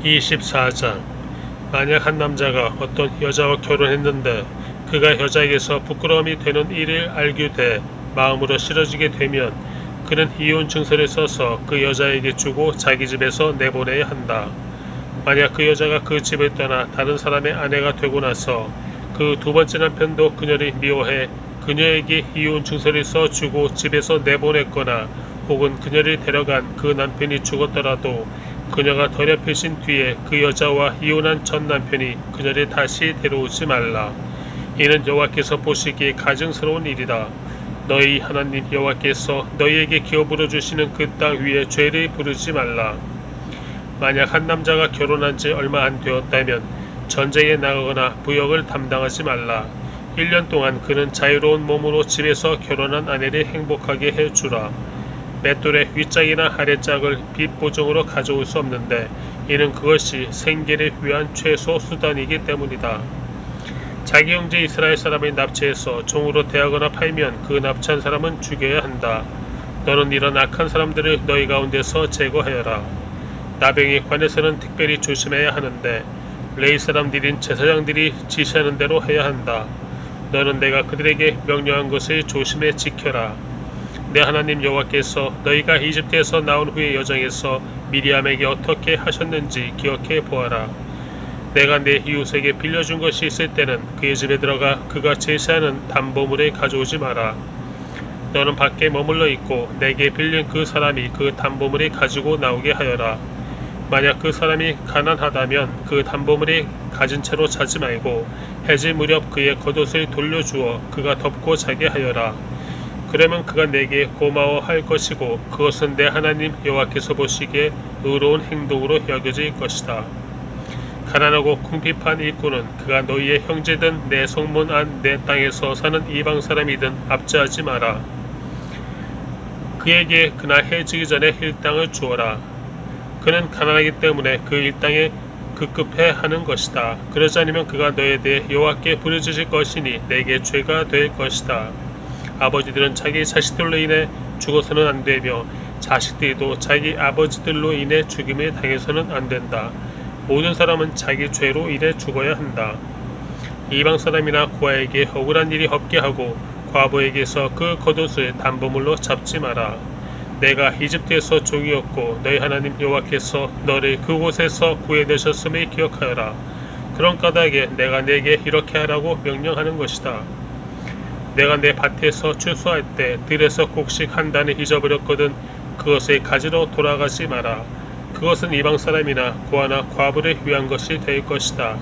24장. 만약 한 남자가 어떤 여자와 결혼했는데 그가 여자에게서 부끄러움이 되는 일을 알게 돼 마음으로 싫어지게 되면 그는 이혼 증서를 써서 그 여자에게 주고 자기 집에서 내보내야 한다. 만약 그 여자가 그 집을 떠나 다른 사람의 아내가 되고 나서 그 두 번째 남편도 그녀를 미워해 그녀에게 이혼 증서를 써주고 집에서 내보냈거나 혹은 그녀를 데려간 그 남편이 죽었더라도 그녀가 더럽혀진 뒤에 그 여자와 이혼한 전 남편이 그녀를 다시 데려오지 말라. 이는 여호와께서 보시기에 가증스러운 일이다. 너희 하나님 여호와께서 너희에게 기업으로 주시는 그 땅 위에 죄를 부르지 말라. 만약 한 남자가 결혼한 지 얼마 안 되었다면 전쟁에 나가거나 부역을 담당하지 말라. 1년 동안 그는 자유로운 몸으로 집에서 결혼한 아내를 행복하게 해주라. 맷돌의 윗짝이나 아랫짝을 빚 보증으로 가져올 수 없는데 이는 그것이 생계를 위한 최소 수단이기 때문이다. 자기 형제 이스라엘 사람을 납치해서 종으로 대하거나 팔면 그 납치한 사람은 죽여야 한다. 너는 이런 악한 사람들을 너희 가운데서 제거하여라. 나병에 관해서는 특별히 조심해야 하는데 레위 사람들인 제사장들이 지시하는 대로 해야 한다. 너는 내가 그들에게 명령한 것을 조심해 지켜라. 내 하나님 여호와께서 너희가 이집트에서 나온 후의 여정에서 미리암에게 어떻게 하셨는지 기억해 보아라. 내가 내 이웃에게 빌려준 것이 있을 때는 그의 집에 들어가 그가 제시하는 담보물을 가져오지 마라. 너는 밖에 머물러 있고 내게 빌린 그 사람이 그 담보물을 가지고 나오게 하여라. 만약 그 사람이 가난하다면 그 담보물이 가진 채로 자지 말고 해질 무렵 그의 겉옷을 돌려주어 그가 덮고 자게 하여라. 그러면 그가 내게 고마워할 것이고 그것은 내 하나님 여호와께서 보시기에 의로운 행동으로 여겨질 것이다. 가난하고 궁핍한 일꾼은 그가 너희의 형제든 내 성문 안 내 땅에서 사는 이방 사람이든 압제하지 마라. 그에게 그날 해지기 전에 일당을 주어라. 그는 가난하기 때문에 그 일당에 급급해 하는 것이다. 그러지 않으면 그가 너에 대해 여호와께 부르짖을 것이니 내게 죄가 될 것이다. 아버지들은 자기 자식들로 인해 죽어서는 안 되며 자식들도 자기 아버지들로 인해 죽임을 당해서는 안 된다. 모든 사람은 자기 죄로 인해 죽어야 한다. 이방 사람이나 고아에게 억울한 일이 없게 하고 과부에게서 그 겉옷을 담보물로 잡지 마라. 내가 이집트에서 종이었고 너희 하나님 여호와께서 너를 그곳에서 구해내셨음을 기억하여라. 그런 까닭에 내가 내게 이렇게 하라고 명령하는 것이다. 내가 내 밭에서 추수할 때 들에서 곡식 한 단을 잊어버렸거든 그것을 가지러 돌아가지 마라. 그것은 이방 사람이나 고아나 과부를 위한 것이 될 것이다.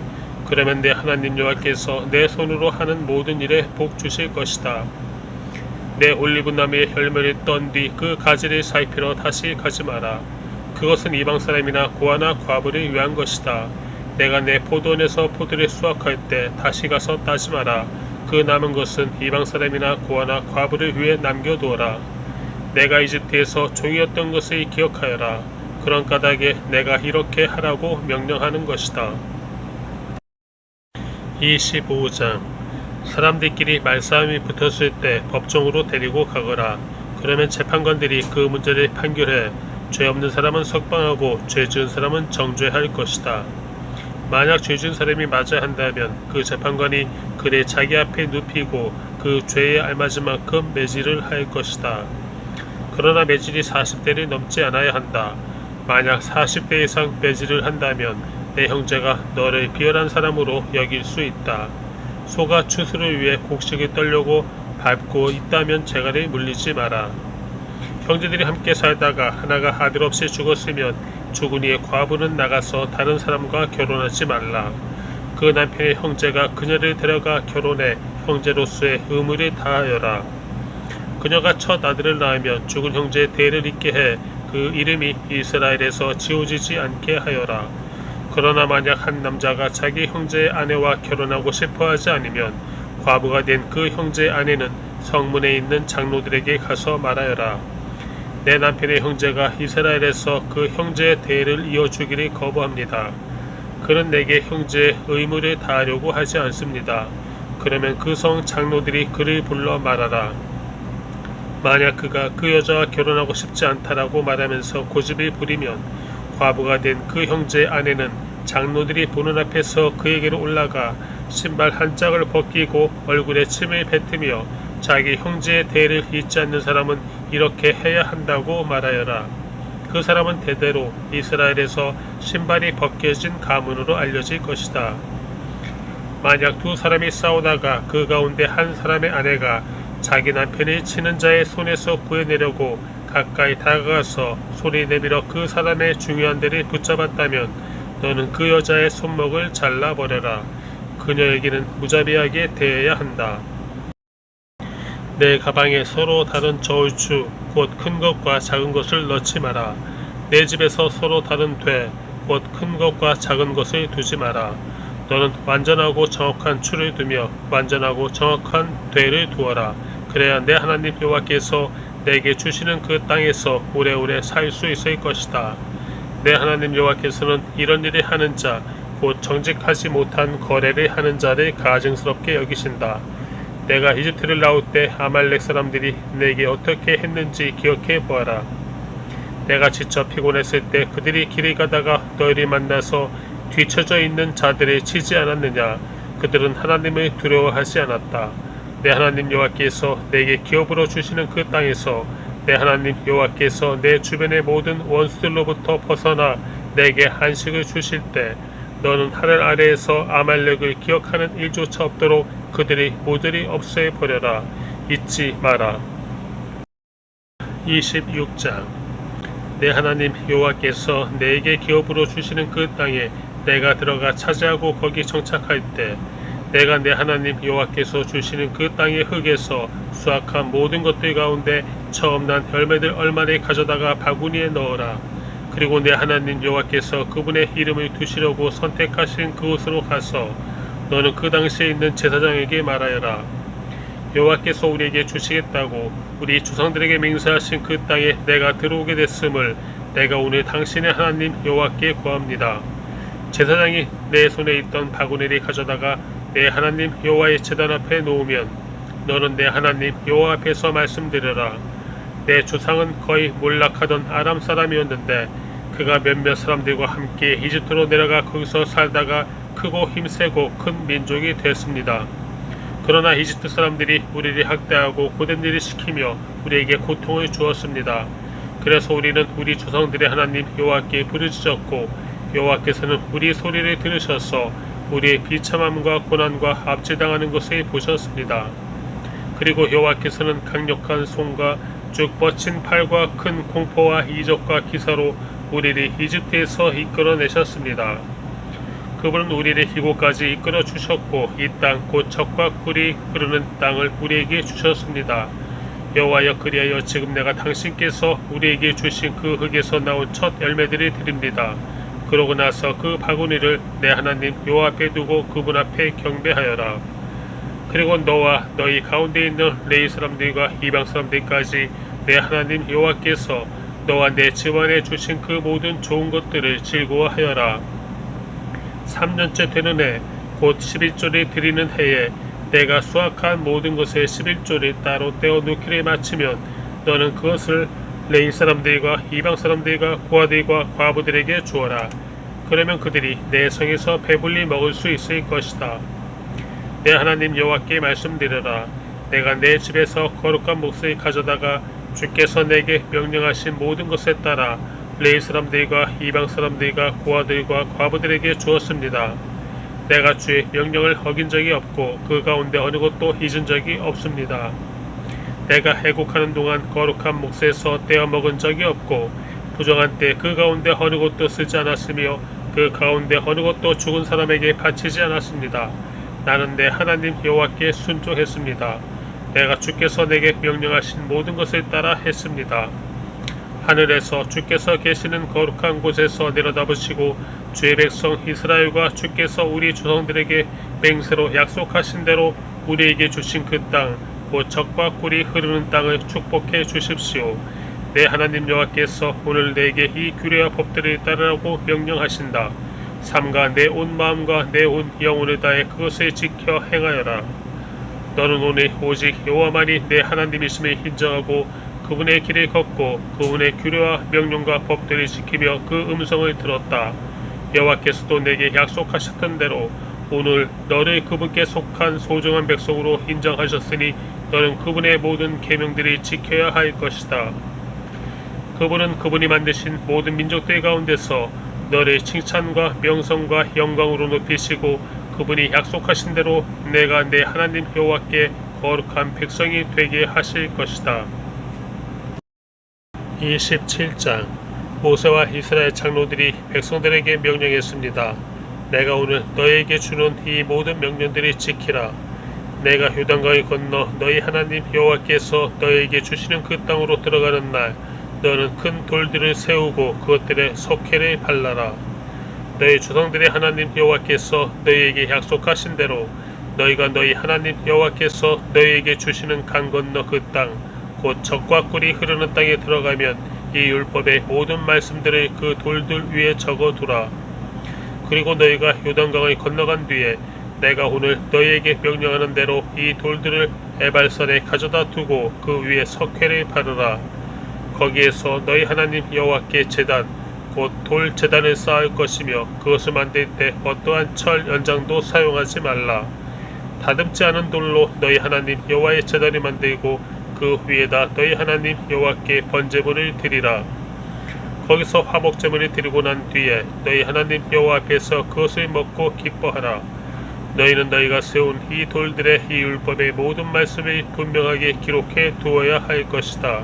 그러면 내 하나님 여호와께서 내 손으로 하는 모든 일에 복 주실 것이다. 내 올리브나무의 열매를 떤 뒤 그 가지를 살피러 다시 가지 마라. 그것은 이방 사람이나 고아나 과부를 위한 것이다. 내가 내 포도원에서 포도를 수확할 때 다시 가서 따지 마라. 그 남은 것은 이방 사람이나 고아나 과부를 위해 남겨두어라. 내가 이집트에서 종이었던 것을 기억하여라. 그런 까닭에 내가 이렇게 하라고 명령하는 것이다. 25장. 사람들끼리 말싸움이 붙었을 때 법정으로 데리고 가거라. 그러면 재판관들이 그 문제를 판결해 죄 없는 사람은 석방하고 죄 지은 사람은 정죄할 것이다. 만약 죄 지은 사람이 맞아야 한다면 그 재판관이 그를 자기 앞에 눕히고 그 죄에 알맞은 만큼 매질을 할 것이다. 그러나 매질이 40대를 넘지 않아야 한다. 만약 40대 이상 매질을 한다면 내 형제가 너를 비열한 사람으로 여길 수 있다. 소가 추수를 위해 곡식을 떨려고 밟고 있다면 재갈을 물리지 마라. 형제들이 함께 살다가 하나가 아들 없이 죽었으면 죽은 이의 과부는 나가서 다른 사람과 결혼하지 말라. 그 남편의 형제가 그녀를 데려가 결혼해 형제로서의 의무를 다하여라. 그녀가 첫 아들을 낳으면 죽은 형제의 대를 잇게 해 그 이름이 이스라엘에서 지워지지 않게 하여라. 그러나 만약 한 남자가 자기 형제의 아내와 결혼하고 싶어하지 않으면 과부가 된 그 형제의 아내는 성문에 있는 장로들에게 가서 말하여라. 내 남편의 형제가 이스라엘에서 그 형제의 대를 이어주기를 거부합니다. 그는 내게 형제의 의무를 다하려고 하지 않습니다. 그러면 그 성 장로들이 그를 불러 말하라. 만약 그가 그 여자와 결혼하고 싶지 않다라고 말하면서 고집을 부리면 과부가 된 그 형제의 아내는 장로들이 보는 앞에서 그에게로 올라가 신발 한 짝을 벗기고 얼굴에 침을 뱉으며 자기 형제의 대를 잊지 않는 사람은 이렇게 해야 한다고 말하여라. 그 사람은 대대로 이스라엘에서 신발이 벗겨진 가문으로 알려질 것이다. 만약 두 사람이 싸우다가 그 가운데 한 사람의 아내가 자기 남편이 치는 자의 손에서 구해내려고 가까이 다가가서 소리 내밀어 그 사람의 중요한 데를 붙잡았다면 너는 그 여자의 손목을 잘라버려라. 그녀에게는 무자비하게 대해야 한다. 내 가방에 서로 다른 저울추 곧 큰 것과 작은 것을 넣지 마라. 내 집에서 서로 다른 돼 곧 큰 것과 작은 것을 두지 마라. 너는 완전하고 정확한 추를 두며 완전하고 정확한 되를 두어라. 그래야 내 하나님 여호와께서 내게 주시는 그 땅에서 오래오래 살 수 있을 것이다. 내 하나님 여호와께서는 이런 일을 하는 자, 곧 정직하지 못한 거래를 하는 자를 가증스럽게 여기신다. 내가 이집트를 나올 때 아말렉 사람들이 내게 어떻게 했는지 기억해 보아라. 내가 지쳐 피곤했을 때 그들이 길을 가다가 너희를 만나서 뒤처져 있는 자들을 치지 않았느냐? 그들은 하나님을 두려워하지 않았다. 내 하나님 여호와께서 내게 기업으로 주시는 그 땅에서 내 하나님 여호와께서 내 주변의 모든 원수들로부터 벗어나 내게 한식을 주실 때 너는 하늘 아래에서 아말렉을 기억하는 일조차 없도록 그들이 모조리 없애버려라. 잊지 마라. 26장 내 하나님 여호와께서 내게 기업으로 주시는 그 땅에 내가 들어가 차지하고 거기 정착할 때 내가 내 하나님 여호와께서 주시는 그 땅의 흙에서 수확한 모든 것들 가운데 처음 난 열매들 얼마를 가져다가 바구니에 넣어라. 그리고 내 하나님 여호와께서 그분의 이름을 두시려고 선택하신 그곳으로 가서 너는 그 당시에 있는 제사장에게 말하여라. 여호와께서 우리에게 주시겠다고 우리 조상들에게 맹세하신 그 땅에 내가 들어오게 됐음을 내가 오늘 당신의 하나님 여호와께 구합니다. 제사장이 내 손에 있던 바구니를 가져다가 내 하나님 여호와의 제단 앞에 놓으면 너는 내 하나님 여호와 앞에서 말씀드려라. 내 조상은 거의 몰락하던 아람 사람이었는데 그가 몇몇 사람들과 함께 이집트로 내려가 거기서 살다가 크고 힘세고 큰 민족이 됐습니다. 그러나 이집트 사람들이 우리를 학대하고 고된 일을 시키며 우리에게 고통을 주었습니다. 그래서 우리는 우리 조상들의 하나님 여호와께 부르짖었고 여호와께서는 우리 소리를 들으셔서 우리의 비참함과 고난과 압제당하는 것을 보셨습니다. 그리고 여호와께서는 강력한 손과 쭉 뻗친 팔과 큰 공포와 이적과 기사로 우리를 이집트에서 이끌어내셨습니다. 그분은 우리를 이곳까지 이끌어 주셨고 이 땅 곧 젖과 꿀이 흐르는 땅을 우리에게 주셨습니다. 여호와여 그리하여 지금 내가 당신께서 우리에게 주신 그 흙에서 나온 첫 열매들을 드립니다. 그러고 나서 그 바구니를 내 하나님 여호와 앞에 두고 그분 앞에 경배하여라. 그리고 너와 너희 가운데 있는 레위 사람들과 이방 사람들까지 내 하나님 여호와께서 너와 내 집안에 주신 그 모든 좋은 것들을 즐거워하여라. 3년째 되는 해 곧 11조를 드리는 해에 내가 수확한 모든 것의 11조를 따로 떼어 놓기를 마치면 너는 그것을 레위 사람들과 이방 사람들과 고아들과 과부들에게 주어라. 그러면 그들이 내 성에서 배불리 먹을 수 있을 것이다. 내 하나님 여호와께 말씀드려라. 내가 내 집에서 거룩한 몫을 가져다가 주께서 내게 명령하신 모든 것에 따라 레위 사람들과 이방 사람들과 고아들과 과부들에게 주었습니다. 내가 주의 명령을 어긴 적이 없고 그 가운데 어느 것도 잊은 적이 없습니다. 내가 애국하는 동안 거룩한 몫에서 떼어 먹은 적이 없고 부정한 때 그 가운데 어느 것도 쓰지 않았으며 그 가운데 어느 것도 죽은 사람에게 바치지 않았습니다. 나는 내 하나님 여호와께 순종했습니다. 내가 주께서 내게 명령하신 모든 것을 따라 했습니다. 하늘에서 주께서 계시는 거룩한 곳에서 내려다보시고 주의 백성 이스라엘과 주께서 우리 조상들에게 맹세로 약속하신 대로 우리에게 주신 그 땅, 곧 젖과 꿀이 흐르는 땅을 축복해 주십시오. 내 하나님 여호와께서 오늘 내게 이 규례와 법들을 따르라고 명령하신다. 삼가 내 온 마음과 내 온 영혼을 다해 그것을 지켜 행하여라. 너는 오늘 오직 여호와만이 내 하나님이심을 인정하고 그 그분의 길을 걷고 그분의 규례와 명령과 법들을 지키며 그 음성을 들었다. 여호와께서도 내게 약속하셨던 대로 오늘 너를 그분께 속한 소중한 백성으로 인정하셨으니 너는 그분의 모든 계명들을 지켜야 할 것이다. 그분은 그분이 만드신 모든 민족들 가운데서 너를 칭찬과 명성과 영광으로 높이시고 그분이 약속하신 대로 내가 내 하나님 여호와께 거룩한 백성이 되게 하실 것이다. 27장 모세와 이스라엘 장로들이 백성들에게 명령했습니다. 내가 오늘 너희에게 주는 이 모든 명령들을 지키라. 내가 요단강을 건너 너희 하나님 여호와께서 너희에게 주시는 그 땅으로 들어가는 날 너는 큰 돌들을 세우고 그것들에 석회를 발라라. 너희 조상들의 하나님 여호와께서 너희에게 약속하신 대로 너희가 너희 하나님 여호와께서 너희에게 주시는 강 건너 그 땅 곧 젖과 꿀이 흐르는 땅에 들어가면 이 율법의 모든 말씀들을 그 돌들 위에 적어두라. 그리고 너희가 요단강을 건너간 뒤에 내가 오늘 너희에게 명령하는 대로 이 돌들을 에발산에 가져다 두고 그 위에 석회를 바르라. 거기에서 너희 하나님 여호와께 제단 곧 돌 제단을 쌓을 것이며 그것을 만들 때 어떠한 철 연장도 사용하지 말라. 다듬지 않은 돌로 너희 하나님 여호와의 제단을 만들고 그 위에다 너희 하나님 여호와께 번제물을 드리라. 거기서 화목제물을 드리고 난 뒤에 너희 하나님 여호와 앞에서 그것을 먹고 기뻐하라. 너희는 너희가 세운 이 돌들의 이 율법의 모든 말씀을 분명하게 기록해 두어야 할 것이다.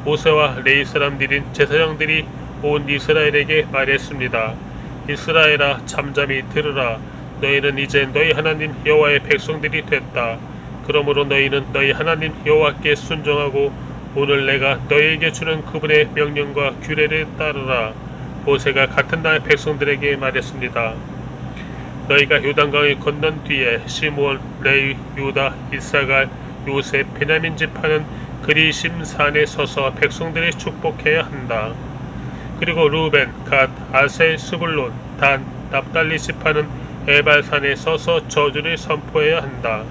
모세와 레위 사람들인 제사장들이 온 이스라엘에게 말했습니다. 이스라엘아 잠잠히 들으라. 너희는 이제 너희 하나님 여호와의 백성들이 됐다. 그러므로 너희는 너희 하나님 여호와께 순종하고 오늘 내가 너희에게 주는 그분의 명령과 규례를 따르라. 모세가 같은 날 백성들에게 말했습니다. 너희가 요단강을 건넌 뒤에 시므온, 레위, 유다, 이사갈, 요셉, 베냐민 지파는 그리심 산에 서서 백성들을 축복해야 한다. 그리고 루벤, 갓, 아셀, 스불론, 단, 납달리 지파는 에발산에 서서 저주를 선포해야 한다.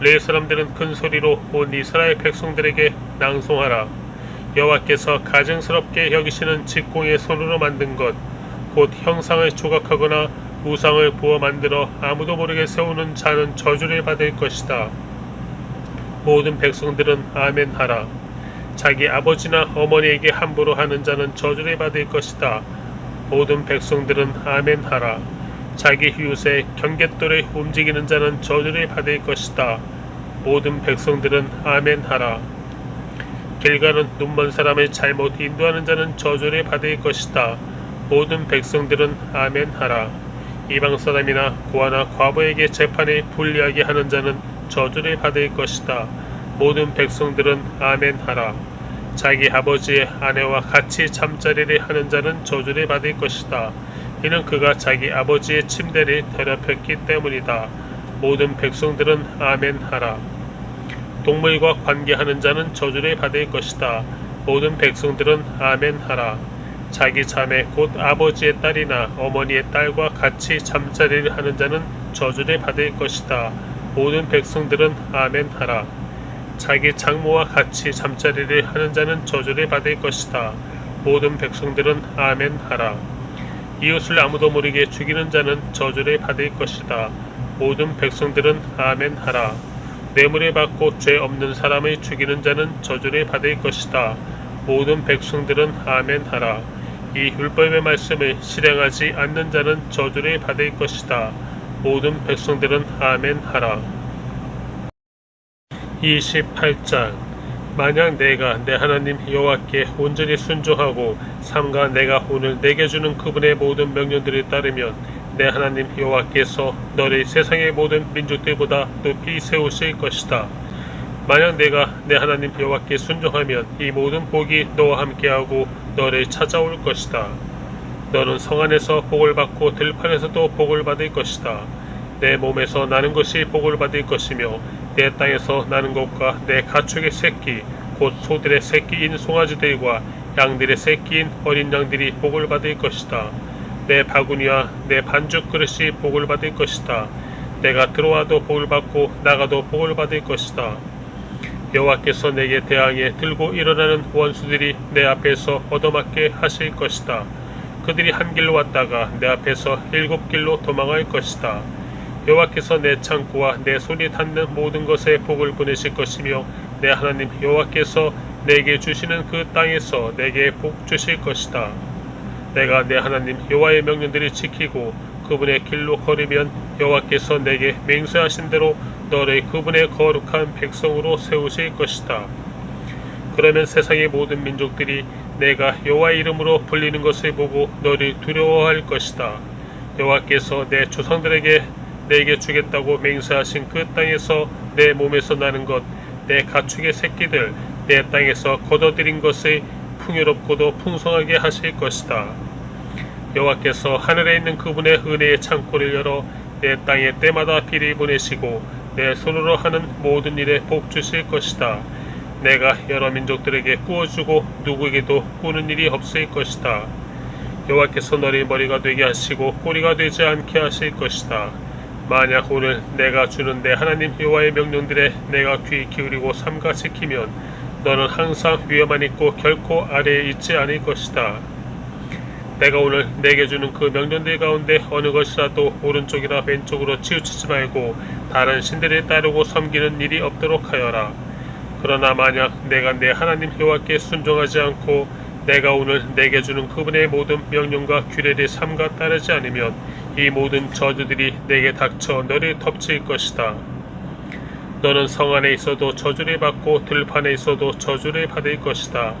레위 사람들은 큰 소리로 온 이스라엘 백성들에게 낭송하라. 여호와께서 가증스럽게 여기시는 직공의 손으로 만든 것, 곧 형상을 조각하거나 우상을 부어 만들어 아무도 모르게 세우는 자는 저주를 받을 것이다. 모든 백성들은 아멘 하라. 자기 아버지나 어머니에게 함부로 하는 자는 저주를 받을 것이다. 모든 백성들은 아멘 하라. 자기 이웃의 경갯돌을 움직이는 자는 저주를 받을 것이다. 모든 백성들은 아멘 하라. 길 가는 눈먼 사람을 잘못 인도하는 자는 저주를 받을 것이다. 모든 백성들은 아멘 하라. 이방 사람이나 고아나 과부에게 재판을 불리하게 하는 자는 저주를 받을 것이다. 모든 백성들은 아멘 하라. 자기 아버지의 아내와 같이 잠자리를 하는 자는 저주를 받을 것이다. 이는 그가 자기 아버지의 침대를 더럽혔기 때문이다. 모든 백성들은 아멘 하라. 동물과 관계하는 자는 저주를 받을 것이다. 모든 백성들은 아멘 하라. 자기 자매 곧 아버지의 딸이나 어머니의 딸과 같이 잠자리를 하는 자는 저주를 받을 것이다. 모든 백성들은 아멘 하라. 자기 장모와 같이 잠자리를 하는 자는 저주를 받을 것이다. 모든 백성들은 아멘 하라. 이웃을 아무도 모르게 죽이는 자는 저주를 받을 것이다. 모든 백성들은 아멘 하라. 뇌물을 받고 죄 없는 사람을 죽이는 자는 저주를 받을 것이다. 모든 백성들은 아멘 하라. 이 율법의 말씀을 실행하지 않는 자는 저주를 받을 것이다. 모든 백성들은 아멘 하라. 28장 만약 내가 내 하나님 여호와께 온전히 순종하고 삼가 내가 오늘 내게 주는 그분의 모든 명령들을 따르면 내 하나님 여호와께서 너를 세상의 모든 민족들보다 높이 세우실 것이다. 만약 내가 내 하나님 여호와께 순종하면 이 모든 복이 너와 함께하고 너를 찾아올 것이다. 너는 성 안에서 복을 받고 들판에서도 복을 받을 것이다. 내 몸에서 나는 것이 복을 받을 것이며 내 땅에서 나는 것과 내 가축의 새끼 곧 소들의 새끼인 송아지들과 양들의 새끼인 어린 양들이 복을 받을 것이다. 내 바구니와 내 반죽 그릇이 복을 받을 것이다. 내가 들어와도 복을 받고 나가도 복을 받을 것이다. 여호와께서 내게 대항해 들고 일어나는 원수들이 내 앞에서 얻어맞게 하실 것이다. 그들이 한 길로 왔다가 내 앞에서 7길로 도망할 것이다. 여호와께서 내 창고와 내 손이 닿는 모든 것에 복을 보내실 것이며 내 하나님 여호와께서 내게 주시는 그 땅에서 내게 복 주실 것이다. 내가 내 하나님 여호와의 명령들을 지키고 그분의 길로 걸으면 여호와께서 내게 맹세하신 대로 너를 그분의 거룩한 백성으로 세우실 것이다. 그러면 세상의 모든 민족들이 내가 여호와의 이름으로 불리는 것을 보고 너를 두려워할 것이다. 여호와께서 내 조상들에게 내게 주겠다고 맹세하신 그 땅에서 내 몸에서 나는 것, 내 가축의 새끼들, 내 땅에서 거둬들인 것을 풍요롭고도 풍성하게 하실 것이다. 여호와께서 하늘에 있는 그분의 은혜의 창고를 열어 내 땅에 때마다 비를 보내시고 내 손으로 하는 모든 일에 복 주실 것이다. 내가 여러 민족들에게 꾸어주고 누구에게도 꾸는 일이 없을 것이다. 여호와께서 너희 머리가 되게 하시고 꼬리가 되지 않게 하실 것이다. 만약 오늘 내가 주는 내 하나님 여호와의 명령들에 내가 귀 기울이고 삼가 지키면 너는 항상 위에만 있고 결코 아래에 있지 않을 것이다. 내가 오늘 내게 주는 그 명령들 가운데 어느 것이라도 오른쪽이나 왼쪽으로 치우치지 말고 다른 신들을 따르고 섬기는 일이 없도록 하여라. 그러나 만약 내가 내 하나님 여호와께 순종하지 않고 내가 오늘 내게 주는 그분의 모든 명령과 규례를 삼가 따르지 않으면 이 모든 저주들이 내게 닥쳐 너를 덮칠 것이다. 너는 성 안에 있어도 저주를 받고 들판에 있어도 저주를 받을 것이다.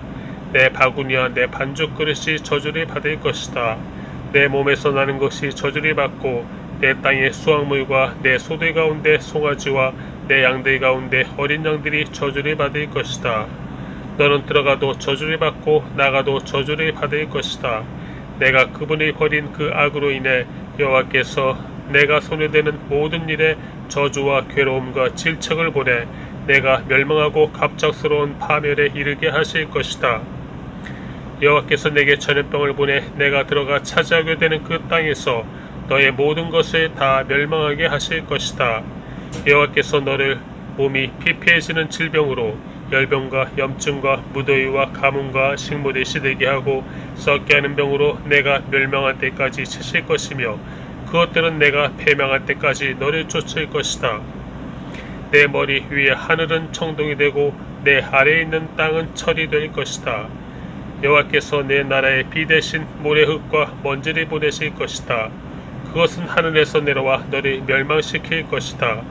내 바구니와 내 반죽 그릇이 저주를 받을 것이다. 내 몸에서 나는 것이 저주를 받고 내 땅의 수확물과 내 소들 가운데 송아지와 내 양들 가운데 어린 양들이 저주를 받을 것이다. 너는 들어가도 저주를 받고 나가도 저주를 받을 것이다. 내가 그분을 버린 그 악으로 인해 여호와께서 내가 손에 대는 모든 일에 저주와 괴로움과 질책을 보내 내가 멸망하고 갑작스러운 파멸에 이르게 하실 것이다. 여호와께서 내게 전염병을 보내 내가 들어가 차지하게 되는 그 땅에서 너의 모든 것을 다 멸망하게 하실 것이다. 여호와께서 너를 몸이 피폐해지는 질병으로 열병과 염증과 무더위와 가뭄과 식물이 시들게 하고 썩게 하는 병으로 내가 멸망할 때까지 치실 것이며 그것들은 내가 패망할 때까지 너를 쫓을 것이다. 내 머리 위에 하늘은 청동이 되고 내 아래에 있는 땅은 철이 될 것이다. 여호와께서 내 나라에 비 대신 모래흙과 먼지를 보내실 것이다. 그것은 하늘에서 내려와 너를 멸망시킬 것이다.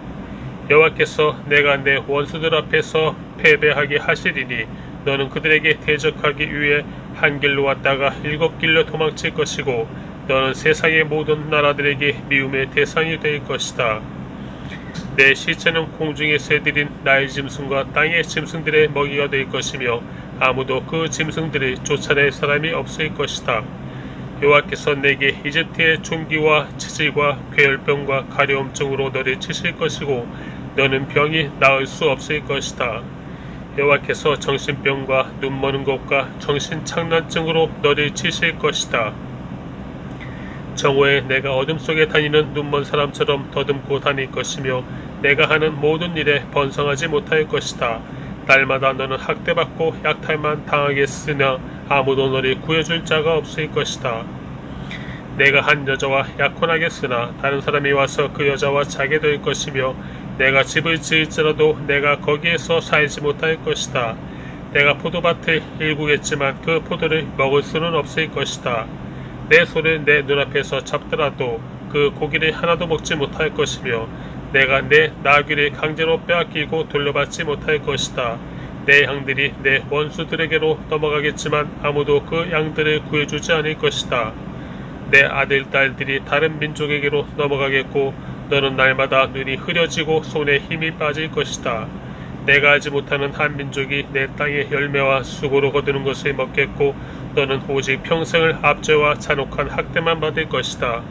여호와께서 내가 내 원수들 앞에서 패배하게 하시리니 너는 그들에게 대적하기 위해 한 길로 왔다가 7길로 도망칠 것이고 너는 세상의 모든 나라들에게 미움의 대상이 될 것이다. 내 시체는 공중의 새들인 나의 짐승과 땅의 짐승들의 먹이가 될 것이며 아무도 그 짐승들을 쫓아낼 사람이 없을 것이다. 여호와께서 내게 이집트의 종기와 치질과 괴혈병과 가려움증으로 너를 치실 것이고 너는 병이 나을 수 없을 것이다. 여호와께서 정신병과 눈머는 것과 정신착란증으로 너를 치실 것이다. 정오에 내가 어둠 속에 다니는 눈먼 사람처럼 더듬고 다닐 것이며 내가 하는 모든 일에 번성하지 못할 것이다. 날마다 너는 학대받고 약탈만 당하겠으나 아무도 너를 구해줄 자가 없을 것이다. 내가 한 여자와 약혼하겠으나 다른 사람이 와서 그 여자와 자게 될 것이며 내가 집을 지을지라도 내가 거기에서 살지 못할 것이다. 내가 포도밭을 일구겠지만 그 포도를 먹을 수는 없을 것이다. 내 소를 내 눈앞에서 잡더라도 그 고기를 하나도 먹지 못할 것이며 내가 내 나귀를 강제로 빼앗기고 돌려받지 못할 것이다. 내 양들이 내 원수들에게로 넘어가겠지만 아무도 그 양들을 구해주지 않을 것이다. 내 아들, 딸들이 다른 민족에게로 넘어가겠고 너는 날마다 눈이 흐려지고 손에 힘이 빠질 것이다. 내가 알지 못하는 한 민족이 내 땅의 열매와 수고로 거두는 것을 먹겠고 너는 오직 평생을 압제와 잔혹한 학대만 받을 것이다.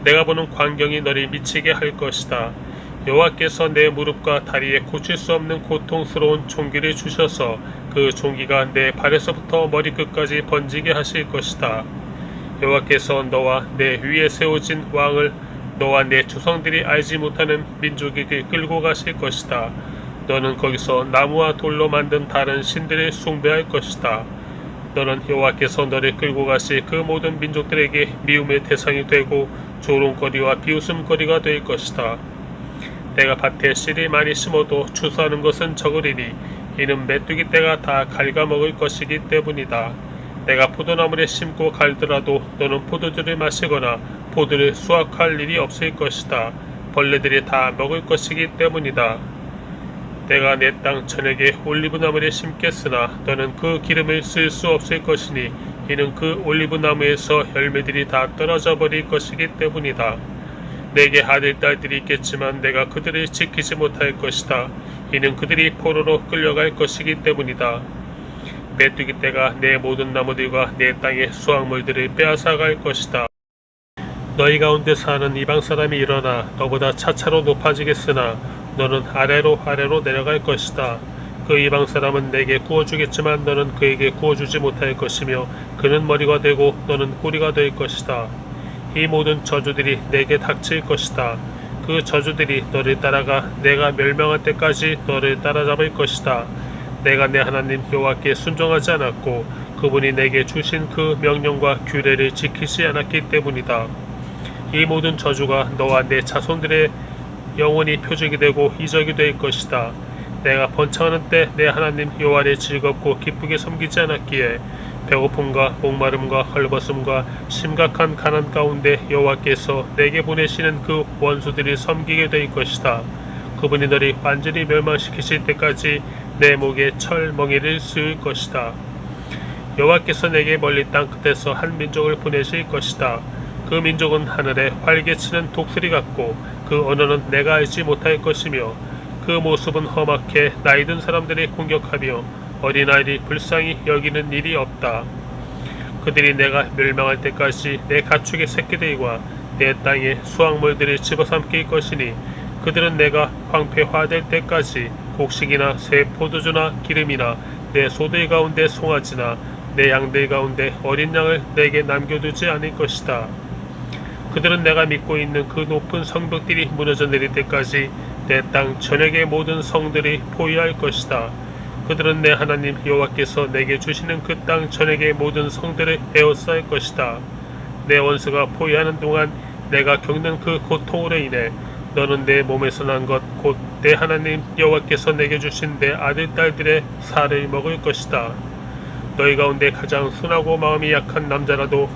내가 보는 광경이 너를 미치게 할 것이다. 여호와께서 내 무릎과 다리에 고칠 수 없는 고통스러운 종기를 주셔서 그 종기가 내 발에서부터 머리끝까지 번지게 하실 것이다. 여호와께서 너와 내 위에 세워진 왕을 너와 내 조상들이 알지 못하는 민족에게 끌고 가실 것이다. 너는 거기서 나무와 돌로 만든 다른 신들을 숭배할 것이다. 너는 여호와께서 너를 끌고 가실 그 모든 민족들에게 미움의 대상이 되고 조롱거리와 비웃음거리가 될 것이다. 내가 밭에 씨를 많이 심어도 추수하는 것은 적으리니 이는 메뚜기 떼가 다 갉아먹을 것이기 때문이다. 내가 포도나무를 심고 갈더라도 너는 포도주를 마시거나 포도를 수확할 일이 없을 것이다. 벌레들이 다 먹을 것이기 때문이다. 내가 내 땅 전역에 올리브나무를 심겠으나 너는 그 기름을 쓸 수 없을 것이니 이는 그 올리브나무에서 열매들이 다 떨어져 버릴 것이기 때문이다. 내게 아들 딸들이 있겠지만 내가 그들을 지키지 못할 것이다. 이는 그들이 포로로 끌려갈 것이기 때문이다. 메뚜기 떼가 내 모든 나무들과 내 땅의 수확물들을 빼앗아갈 것이다. 너희 가운데 사는 이방 사람이 일어나 너보다 차차로 높아지겠으나 너는 아래로 내려갈 것이다. 그 이방 사람은 내게 구워주겠지만 너는 그에게 구워주지 못할 것이며 그는 머리가 되고 너는 꼬리가 될 것이다. 이 모든 저주들이 내게 닥칠 것이다. 그 저주들이 너를 따라가 내가 멸망할 때까지 너를 따라잡을 것이다. 내가 내 하나님 여호와께 순종하지 않았고 그분이 내게 주신 그 명령과 규례를 지키지 않았기 때문이다. 이 모든 저주가 너와 내 자손들의 영원히 표적이 되고 이적이 될 것이다. 내가 번창하는 때 내 하나님 여호와를 즐겁고 기쁘게 섬기지 않았기에 배고픔과 목마름과 헐벗음과 심각한 가난 가운데 여호와께서 내게 보내시는 그 원수들이 섬기게 될 것이다. 그분이 너를 완전히 멸망시키실 때까지 내 목에 철멍이를 씌울 것이다. 여호와께서 내게 멀리 땅 끝에서 한 민족을 보내실 것이다. 그 민족은 하늘에 활개치는 독수리 같고 그 언어는 내가 알지 못할 것이며 그 모습은 험악해 나이든 사람들이 공격하며 어린아이를 불쌍히 여기는 일이 없다. 그들이 내가 멸망할 때까지 내 가축의 새끼들과 내 땅의 수확물들을 집어삼킬 것이니 그들은 내가 황폐화될 때까지 곡식이나 새 포도주나 기름이나 내 소들 가운데 송아지나 내 양들 가운데 어린 양을 내게 남겨두지 않을 것이다. 그들은 내가 믿고 있는 그 높은 성벽들이 무너져 내릴 때까지 내 땅 전역의 모든 성들이 포위할 것이다. 그들은 내 하나님 여호와께서 내게 주시는 그 땅 전역의 모든 성들을 에워쌀 것이다. 내 원수가 포위하는 동안 내가 겪는 그 고통으로 인해 너는 내 몸에서 난 것 곧 내 하나님 여호와께서 내게 주신 내 아들 딸들의 살을 먹을 것이다. 너희 가운데 가장 순하고 마음이 약한 남자라도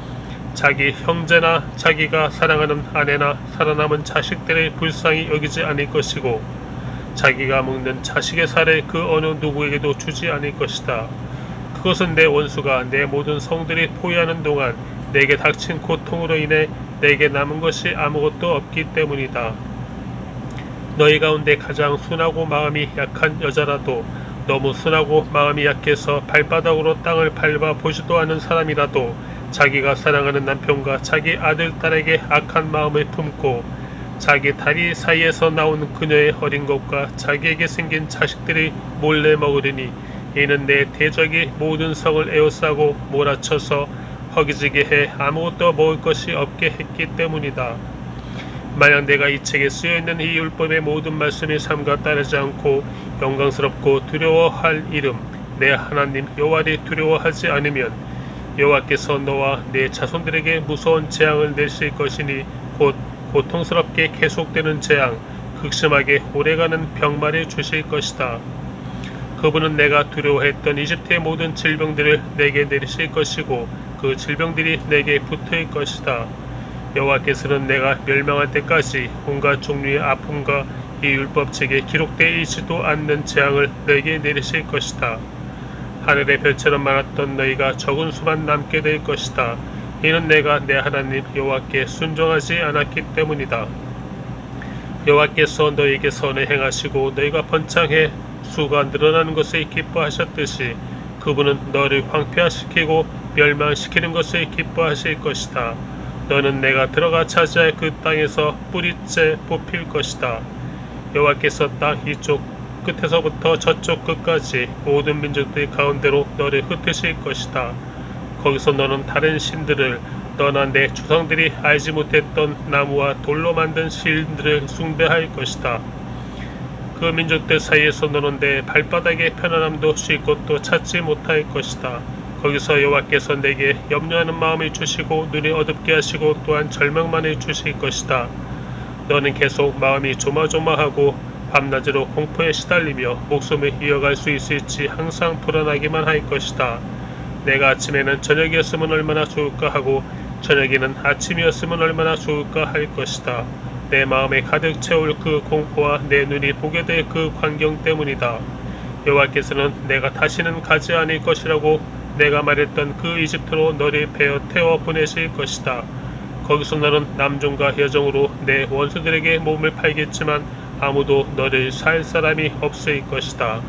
자기 형제나 자기가 사랑하는 아내나 살아남은 자식들을 불쌍히 여기지 않을 것이고 자기가 먹는 자식의 살을 그 어느 누구에게도 주지 않을 것이다. 그것은 내 원수가 내 모든 성들이 포위하는 동안 내게 닥친 고통으로 인해 내게 남은 것이 아무것도 없기 때문이다. 너희 가운데 가장 순하고 마음이 약한 여자라도 너무 순하고 마음이 약해서 발바닥으로 땅을 밟아 보지도 않은 사람이라도 자기가 사랑하는 남편과 자기 아들 딸에게 악한 마음을 품고 자기 다리 사이에서 나온 그녀의 어린 것과 자기에게 생긴 자식들이 몰래 먹으리니 이는 내 대적이 모든 성을 에워싸고 몰아쳐서 허기지게 해 아무것도 먹을 것이 없게 했기 때문이다. 만약 내가 이 책에 쓰여있는 이 율법의 모든 말씀이 삼가 따르지 않고 영광스럽고 두려워할 이름 내 하나님 여호와를 두려워하지 않으면 여호와께서 너와 내 자손들에게 무서운 재앙을 내실 것이니 곧 고통스럽게 계속되는 재앙 극심하게 오래가는 병마를 주실 것이다. 그분은 내가 두려워했던 이집트의 모든 질병들을 내게 내리실 것이고 그 질병들이 내게 붙을 것이다. 여호와께서는 내가 멸망할 때까지 온갖 종류의 아픔과 이 율법책에 기록되어 있지도 않는 재앙을 내게 내리실 것이다. 하늘의 별처럼 많았던 너희가 적은 수만 남게 될 것이다. 이는 내가 내 하나님 여호와께 순종하지 않았기 때문이다. 여호와께서 너희에게 선을 행하시고 너희가 번창해 수가 늘어나는 것을 기뻐하셨듯이 그분은 너를 황폐화시키고 멸망시키는 것을 기뻐하실 것이다. 너는 내가 들어가 차지할 그 땅에서 뿌리째 뽑힐 것이다. 여호와께서 땅 이쪽 끝에서부터 저쪽 끝까지 모든 민족들 가운데로 너를 흩으실 것이다. 거기서 너는 다른 신들을 너나 내 조상들이 알지 못했던 나무와 돌로 만든 신들을 숭배할 것이다. 그 민족들 사이에서 너는 내 발바닥의 편안함도 쉴 곳도 찾지 못할 것이다. 거기서 여호와께서 내게 염려하는 마음을 주시고 눈이 어둡게 하시고 또한 절망만을 주실 것이다. 너는 계속 마음이 조마조마하고 밤낮으로 공포에 시달리며 목숨을 이어갈 수 있을지 항상 불안하기만 할 것이다. 내가 아침에는 저녁이었으면 얼마나 좋을까 하고 저녁에는 아침이었으면 얼마나 좋을까 할 것이다. 내 마음에 가득 채울 그 공포와 내 눈이 보게 될 그 광경 때문이다. 여호와께서는 내가 다시는 가지 않을 것이라고 내가 말했던 그 이집트로 너를 베어 태워 보내실 것이다. 거기서 너는 남종과 여종으로 내 원수들에게 몸을 팔겠지만 아무도 너를 살 사람이 없을 것이다.